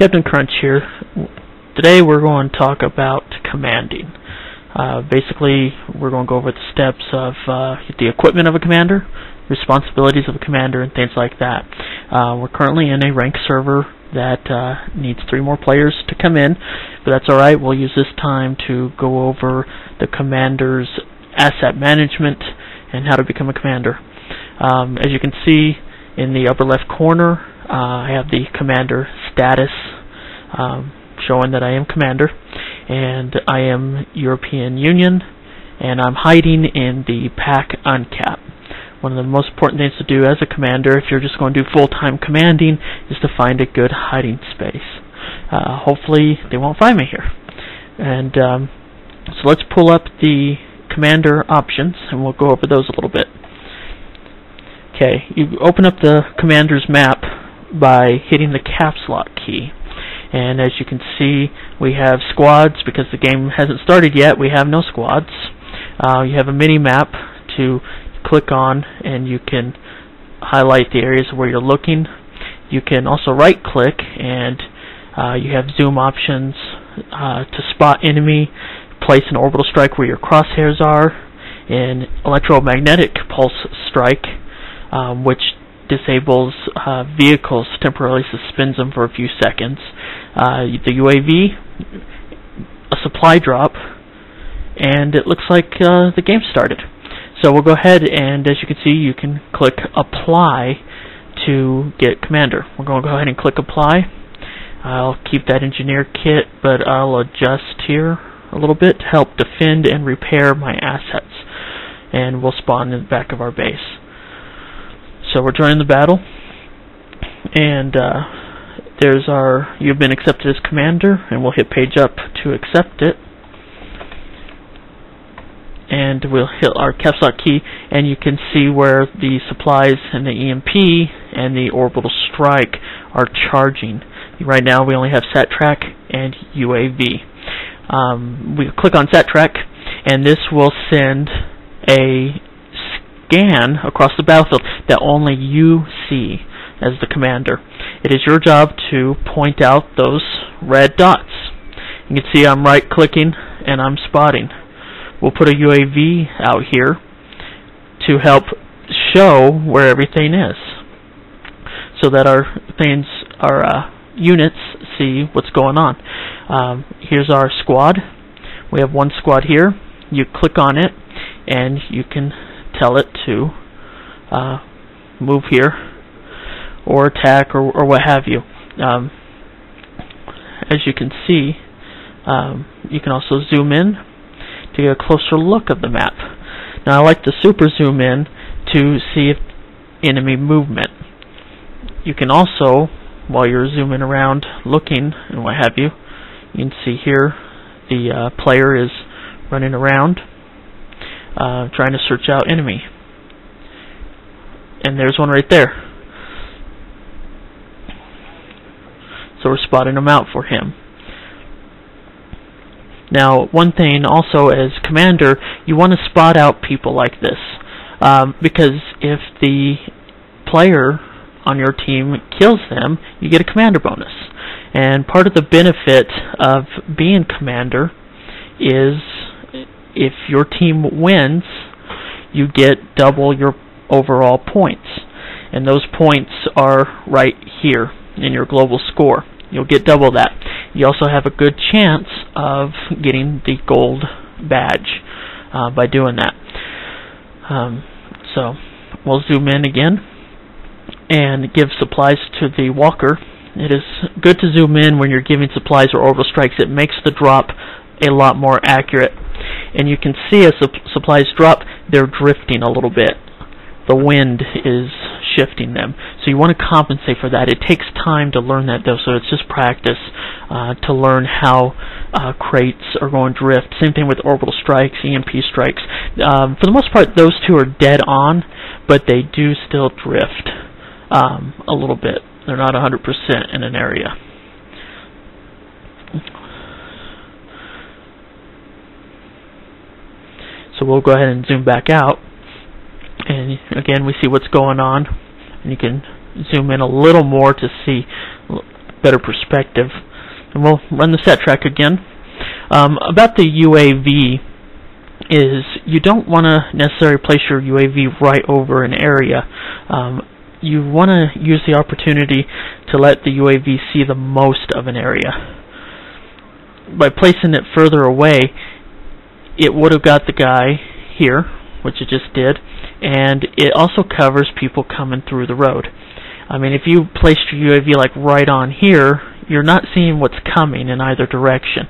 CptainCrunch here. Today we're going to talk about commanding. Basically, we're going to go over the steps of the equipment of a commander, responsibilities of a commander, and things like that. We're currently in a ranked server that needs 3 more players to come in, but that's alright. We'll use this time to go over the commander's asset management and how to become a commander. As you can see in the upper left corner, I have the commander status showing that I am commander, and I am European Union, and I'm hiding in the pack uncap. One of the most important things to do as a commander, if you're just going to do full-time commanding, is to find a good hiding space. Hopefully they won't find me here. And so let's pull up the commander options, and we'll go over those a little bit. Okay, you open up the commander's map by hitting the caps lock key. And as you can see, we have squads. Because the game hasn't started yet, we have no squads. You have a mini map to click on, and you can highlight the areas where you're looking. You can also right click, and you have zoom options to spot enemy, place an orbital strike where your crosshairs are, and electromagnetic pulse strike, which disables vehicles, temporarily suspends them for a few seconds. The UAV, a supply drop, and it looks like the game started. So we'll go ahead, and as you can see, you can click apply to get commander. We're going to go ahead and click apply. I'll keep that engineer kit, but I'll adjust here a little bit to help defend and repair my assets, and we'll spawn in the back of our base. So we're joining the battle, and there's our you've been accepted as commander, and we'll hit page up to accept it, and we'll hit our caps lock key, and you can see where the supplies and the EMP and the orbital strike are charging. Right now we only have SatTrack and UAV. We click on SatTrack, and this will send a scan across the battlefield that only you see as the commander. It is your job to point out those red dots. You can see I'm right clicking and I'm spotting. We'll put a UAV out here to help show where everything is, so that our units see what's going on. Here's our squad. We have 1 squad here. You click on it, and you can tell it to move here or attack or what have you. As you can see, you can also zoom in to get a closer look of the map. Now I like to super zoom in to see if enemy movement. You can also, while you're zooming around looking and what have you, you can see here the player is running around trying to search out enemy, and there's one right there. So we're spotting them out for him. Now, one thing also as commander, you want to spot out people like this, because if the player on your team kills them, you get a commander bonus. And part of the benefit of being commander is if your team wins, you get double your overall points. And those points are right here in your global score. You'll get double that. You also have a good chance of getting the gold badge by doing that. So we'll zoom in again and give supplies to the walker. It is good to zoom in when you're giving supplies or orbital strikes. It makes the drop a lot more accurate. And you can see as supplies drop, they're drifting a little bit. The wind is shifting them. So you want to compensate for that. It takes time to learn that, though, so it's just practice to learn how crates are going to drift. Same thing with orbital strikes, EMP strikes. For the most part, those two are dead on, but they do still drift a little bit. They're not 100% in an area. So we'll go ahead and zoom back out, and again we see what's going on, and you can zoom in a little more to see better perspective. And we'll run the set track again. About the UAV is you don't want to necessarily place your UAV right over an area. You want to use the opportunity to let the UAV see the most of an area. By placing it further away, it would have got the guy here, which it just did, and it also covers people coming through the road. I mean, if you placed your UAV like right on here, you're not seeing what's coming in either direction.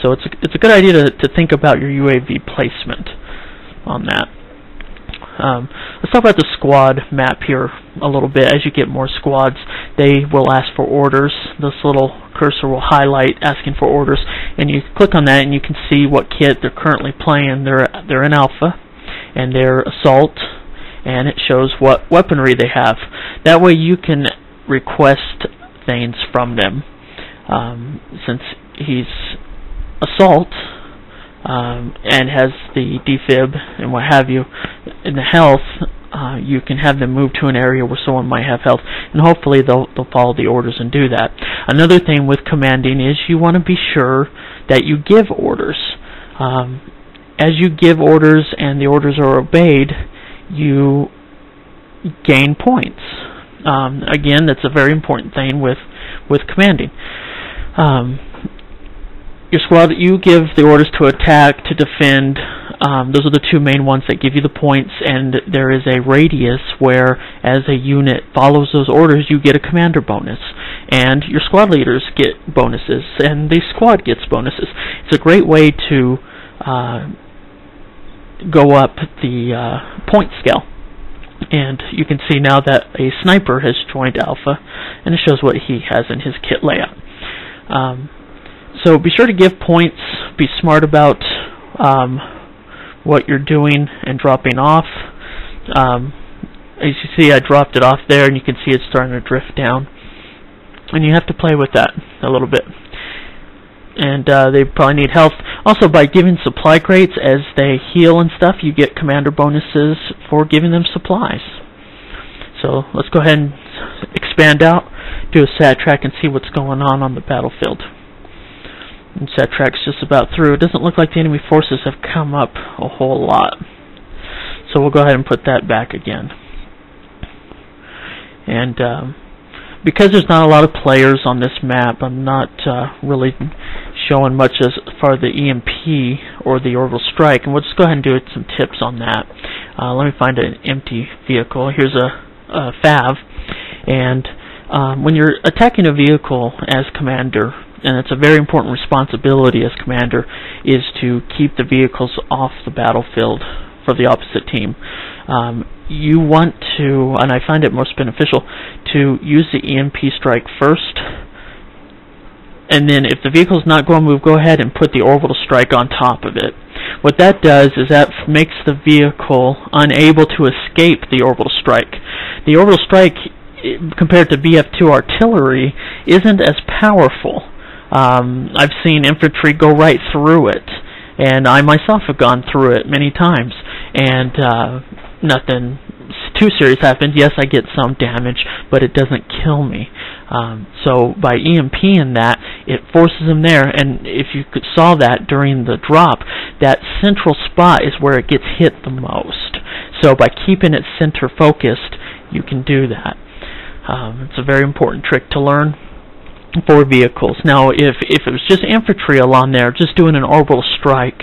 So it's a good idea to think about your UAV placement on that. Let's talk about the squad map here a little bit. As you get more squads, they will ask for orders. This little cursor will highlight asking for orders, and you click on that and you can see what kit they're currently playing. They're in alpha, and they're assault, and it shows what weaponry they have. That way you can request things from them. Since he's assault and has the defib and what have you in the health, you can have them move to an area where someone might have health, and hopefully they'll follow the orders and do that. Another thing with commanding is you want to be sure that you give orders. As you give orders and the orders are obeyed, you gain points. Again, that's a very important thing with commanding. Your squad, you give the orders to attack, to defend. Those are the two main ones that give you the points, and there is a radius where, as a unit follows those orders, you get a commander bonus, and your squad leaders get bonuses, and the squad gets bonuses. It's a great way to go up the point scale. And you can see now that a sniper has joined alpha, and it shows what he has in his kit layout. So be sure to give points, be smart about what you're doing and dropping off. As you see, I dropped it off there, and you can see it's starting to drift down. And you have to play with that a little bit. And they probably need health. Also, by giving supply crates as they heal and stuff, you get commander bonuses for giving them supplies. So let's go ahead and expand out, do a sat track, and see what's going on the battlefield. And sat track's just about through. It doesn't look like the enemy forces have come up a whole lot. So we'll go ahead and put that back again. And because there's not a lot of players on this map, I'm not really showing much as far as the EMP or the orbital strike, and we'll just go ahead and do some tips on that. Let me find an empty vehicle. Here's a FAV, and when you're attacking a vehicle as commander, and it's a very important responsibility as commander, is to keep the vehicles off the battlefield for the opposite team. You want to, and I find it most beneficial, to use the EMP strike first, and then if the vehicle's not going to move, go ahead and put the orbital strike on top of it. What that does is that makes the vehicle unable to escape the orbital strike. The orbital strike, compared to BF2 artillery, isn't as powerful. I've seen infantry go right through it, and I myself have gone through it many times, and nothing too serious happened. Yes, I get some damage, but it doesn't kill me. So by EMPing that, it forces them there, and if you saw that during the drop, that central spot is where it gets hit the most. So by keeping it center focused, you can do that. It's a very important trick to learn for vehicles. Now, if it was just infantry along there, just doing an orbital strike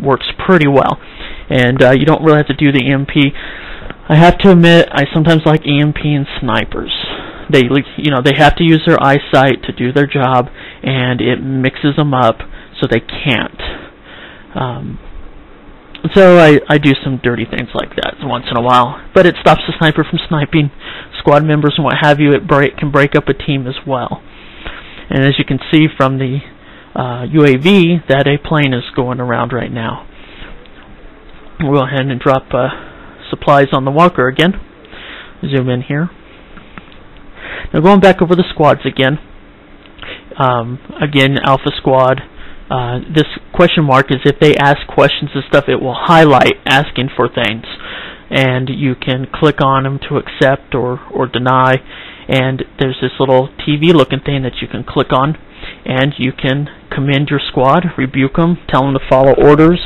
works pretty well, and you don't really have to do the EMP. I have to admit, I sometimes like EMPing snipers. They have to use their eyesight to do their job, and it mixes them up so they can't. So I do some dirty things like that once in a while, but it stops the sniper from sniping squad members and what have you. It can break up a team as well. And as you can see from the UAV, that a plane is going around right now. We'll go ahead and drop supplies on the walker again. Zoom in here. Now going back over the squads again. Again, Alpha Squad. This question mark is if they ask questions and stuff, it will highlight asking for things, and you can click on them to accept or deny, and there's this little TV looking thing that you can click on, and you can commend your squad, rebuke them, tell them to follow orders,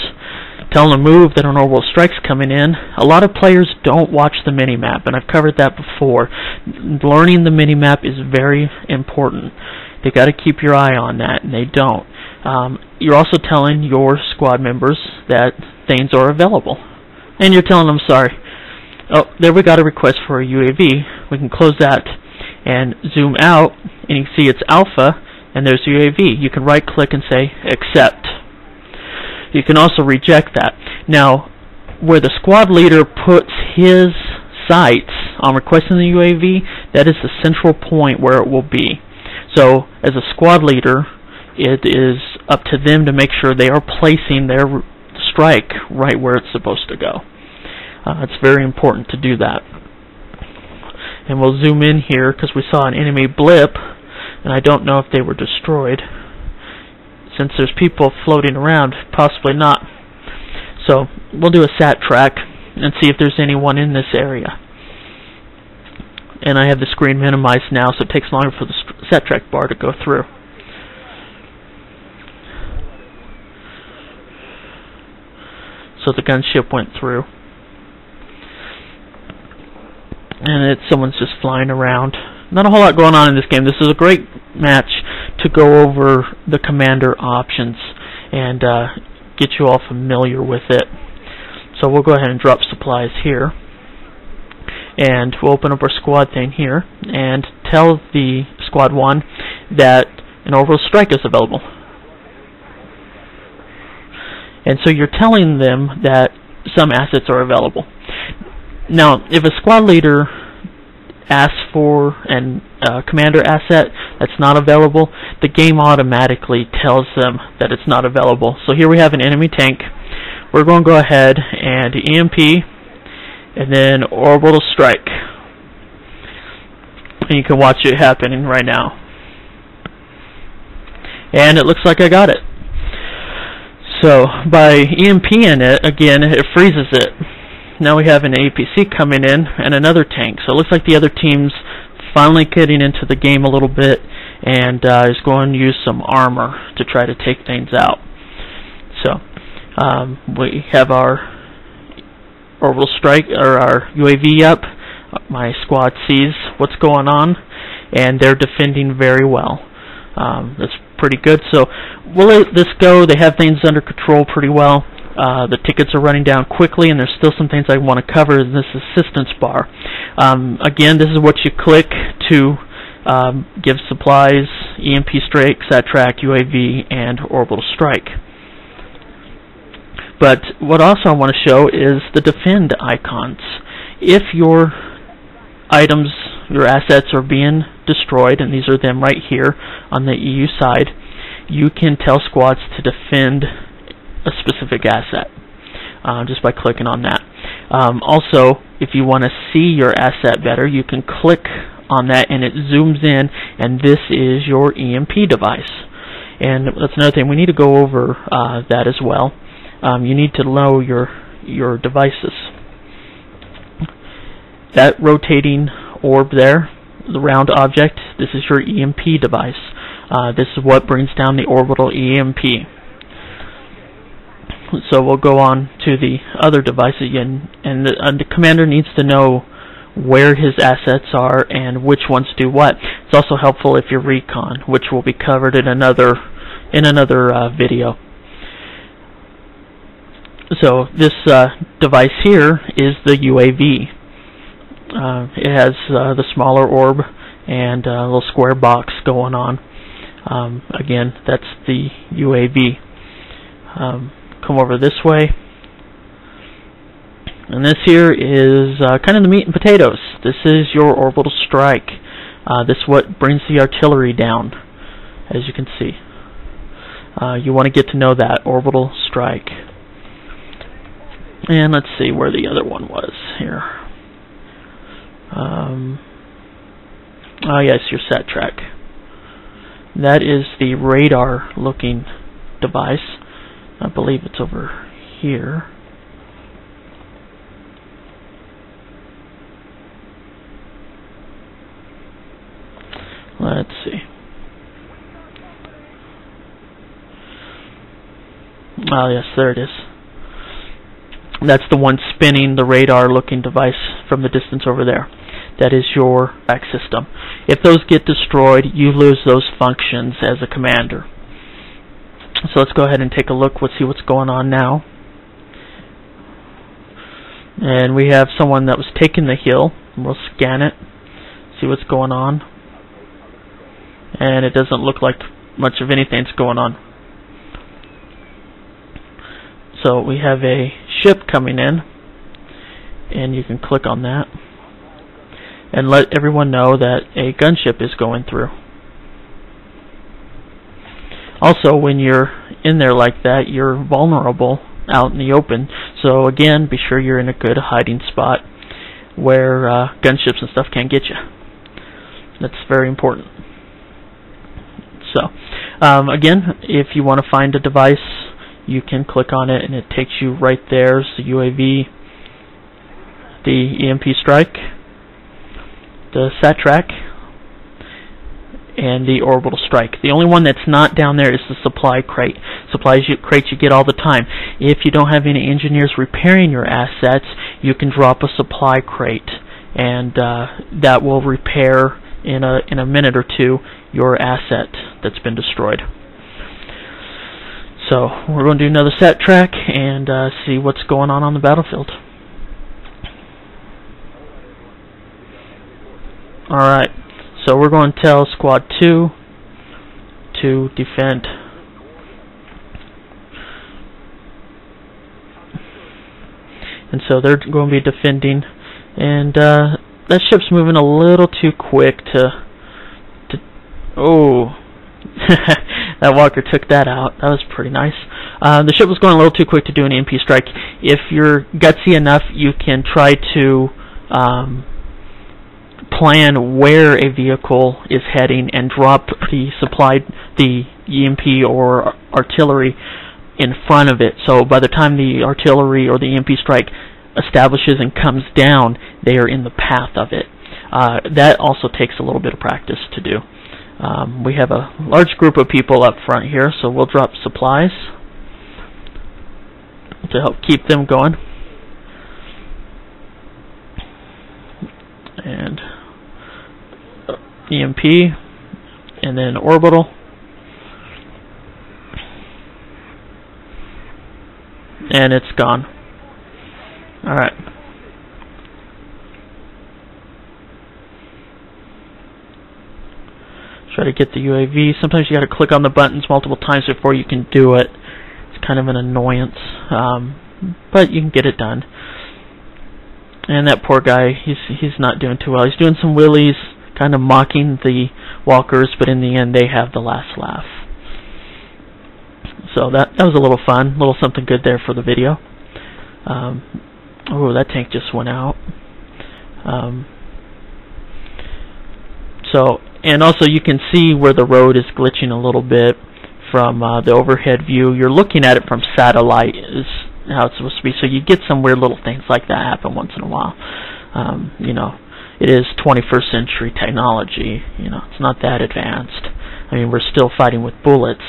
tell them to move, that an orbital strike's coming in. A lot of players don't watch the minimap, and I've covered that before. Learning the minimap is very important. They got to keep your eye on that, and they don't. You're also telling your squad members that things are available, and you're telling them, sorry. Oh, there we got a request for a UAV. We can close that and zoom out, and you can see it's alpha, and there's UAV. You can right-click and say accept. You can also reject that. Now, where the squad leader puts his sights on requesting the UAV, that is the central point where it will be. So, as a squad leader, it is up to them to make sure they are placing their strike right where it's supposed to go. It's very important to do that. And we'll zoom in here because we saw an enemy blip, and I don't know if they were destroyed. Since there's people floating around, possibly not. So we'll do a sat track and see if there's anyone in this area. And I have the screen minimized now, so it takes longer for the sat track bar to go through. So the gunship went through. And someone's just flying around. Not a whole lot going on in this game. This is a great match to go over the commander options and get you all familiar with it. So we'll go ahead and drop supplies here. And we'll open up our squad thing here and tell the squad 1 that an orbital strike is available. And so you're telling them that some assets are available. Now, if a squad leader asks for a commander asset that's not available, the game automatically tells them that it's not available. So here we have an enemy tank. We're going to go ahead and EMP and then orbital strike. And you can watch it happening right now. And it looks like I got it. So by EMPing it, again, it freezes it. Now we have an APC coming in and another tank. So it looks like the other team's finally getting into the game a little bit and is going to use some armor to try to take things out. So we have our orbital strike, or our UAV up. My squad sees what's going on and they're defending very well. That's pretty good. So we'll let this go. They have things under control pretty well. The tickets are running down quickly, and there's still some things I want to cover in this assistance bar. Again, this is what you click to give supplies, EMP strike, sat track, UAV, and orbital strike. But what also I want to show is the defend icons. If your items, your assets are being destroyed, and these are them right here on the EU side, you can tell squads to defend a specific asset just by clicking on that. Also, if you want to see your asset better, you can click on that and it zooms in, and this is your EMP device. And that's another thing, we need to go over that as well. You need to know your devices. That rotating orb there, the round object, this is your EMP device. This is what brings down the orbital EMP. So we'll go on to the other device again, and the commander needs to know where his assets are and which ones do what. It's also helpful if you're recon, which will be covered in another video. So this device here is the UAV. It has the smaller orb and a little square box going on. Again, that's the UAV. Come over this way, and this here is kind of the meat and potatoes. This is your orbital strike. This is what brings the artillery down, as you can see. You want to get to know that orbital strike. And let's see where the other one was here. Oh yes, your sat track. That is the radar looking device. I believe it's over here. Oh yes, there it is. That's the one spinning the radar-looking device from the distance over there. That is your back system. If those get destroyed, you lose those functions as a commander. So let's go ahead and take a look. Let's see what's going on now. And we have someone that was taking the hill. We'll scan it, see what's going on. And it doesn't look like much of anything's going on. So we have a ship coming in, and you can click on that and let everyone know that a gunship is going through. Also, when you're in there like that, you're vulnerable out in the open. So again, be sure you're in a good hiding spot where gunships and stuff can't get you. That's very important. So again, if you want to find a device, you can click on it and it takes you right there. So the UAV, the EMP strike, the sat track, and the orbital strike. The only one that's not down there is the supply crate. Crates you get all the time. If you don't have any engineers repairing your assets, you can drop a supply crate, and that will repair in a minute or two your asset that's been destroyed. So we're going to do another sat track and see what's going on the battlefield. Alright, so we're going to tell Squad 2 to defend. And so they're going to be defending, and that ship's moving a little too quick to oh, that walker took that out. That was pretty nice. The ship was going a little too quick to do an EMP strike. If you're gutsy enough, you can try to plan where a vehicle is heading and drop the EMP or artillery in front of it. So by the time the artillery or the EMP strike establishes and comes down, they are in the path of it. That also takes a little bit of practice to do. We have a large group of people up front here, so we'll drop supplies to help keep them going. And EMP, and then orbital. And it's gone. Alright. Try to get the UAV. Sometimes you got to click on the buttons multiple times before you can do it. It's kind of an annoyance, but you can get it done. And that poor guy, he's not doing too well. He's doing some wheelies, kind of mocking the walkers, but in the end they have the last laugh. So that was a little fun, a little something good there for the video. Oh, that tank just went out. And also you can see where the road is glitching a little bit from the overhead view. You're looking at it from satellite is how it's supposed to be, so you get some weird little things like that happen once in a while. You know, it is 21st century technology. You know, it's not that advanced. I mean, we're still fighting with bullets.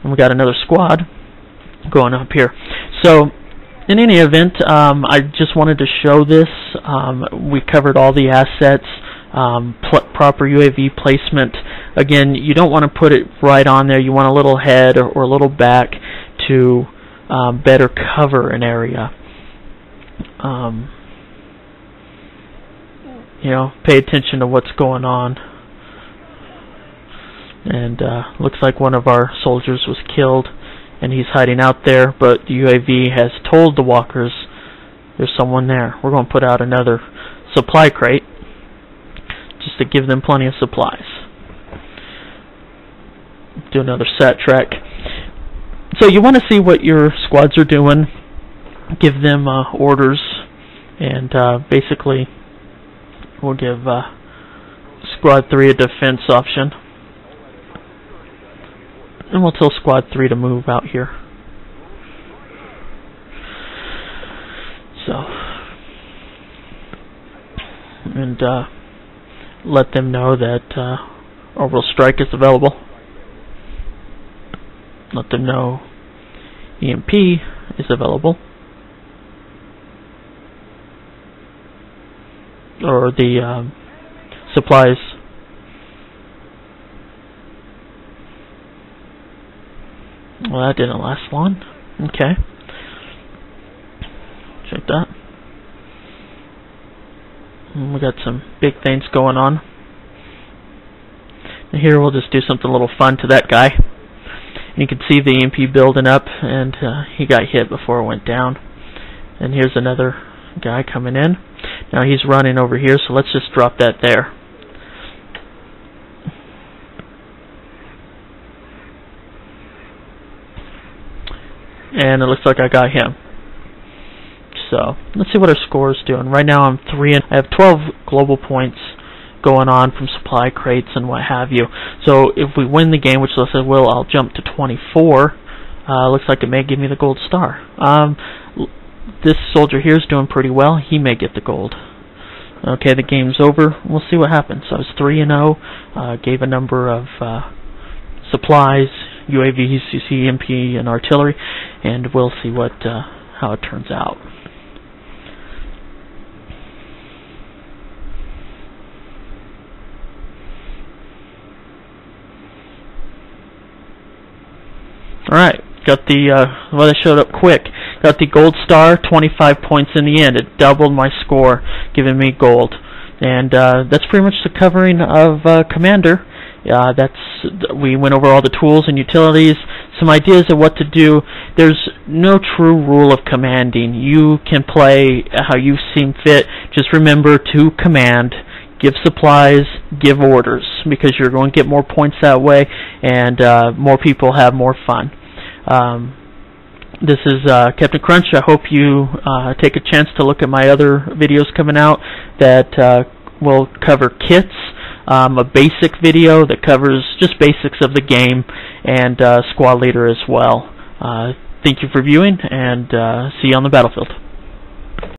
And we got another squad going up here. So in any event, I just wanted to show this. We covered all the assets, proper UAV placement. Again, you don't want to put it right on there. You want a little head or a little back to better cover an area. You know, pay attention to what's going on. And looks like one of our soldiers was killed, and he's hiding out there, but the UAV has told the walkers there's someone there. We're going to put out another supply crate just to give them plenty of supplies. Do another sat track. So you want to see what your squads are doing, give them orders, and basically we'll give Squad 3 a defense option. And we'll tell Squad 3 to move out here. So, and let them know that orbital strike is available. Let them know EMP is available, or the supplies. Well, that didn't last long. Okay. Check that. And we got some big things going on. And here we'll just do something a little fun to that guy. And you can see the EMP building up, and he got hit before it went down. And here's another guy coming in. Now he's running over here, so let's just drop that there. And it looks like I got him. So let's see what our score is doing. Right now I'm 3, and I have 12 global points going on from supply crates and what have you. So if we win the game, which looks like will, I'll jump to 24. Looks like it may give me the gold star. This soldier here is doing pretty well. He may get the gold. Okay, the game's over. We'll see what happens. I was 3-0. Gave a number of supplies, UAVs, CCMP, and artillery, and we'll see what how it turns out. Alright, got the, well, that showed up quick. Got the gold star, 25 points in the end. It doubled my score, giving me gold. And that's pretty much the covering of Commander. We went over all the tools and utilities, some ideas of what to do. There's no true rule of commanding. You can play how you seem fit. Just remember to command. Give supplies, give orders, because you're going to get more points that way, and more people have more fun. This is CptainCrunch. I hope you take a chance to look at my other videos coming out that will cover kits, a basic video that covers just basics of the game, and squad leader as well. Thank you for viewing, and see you on the battlefield.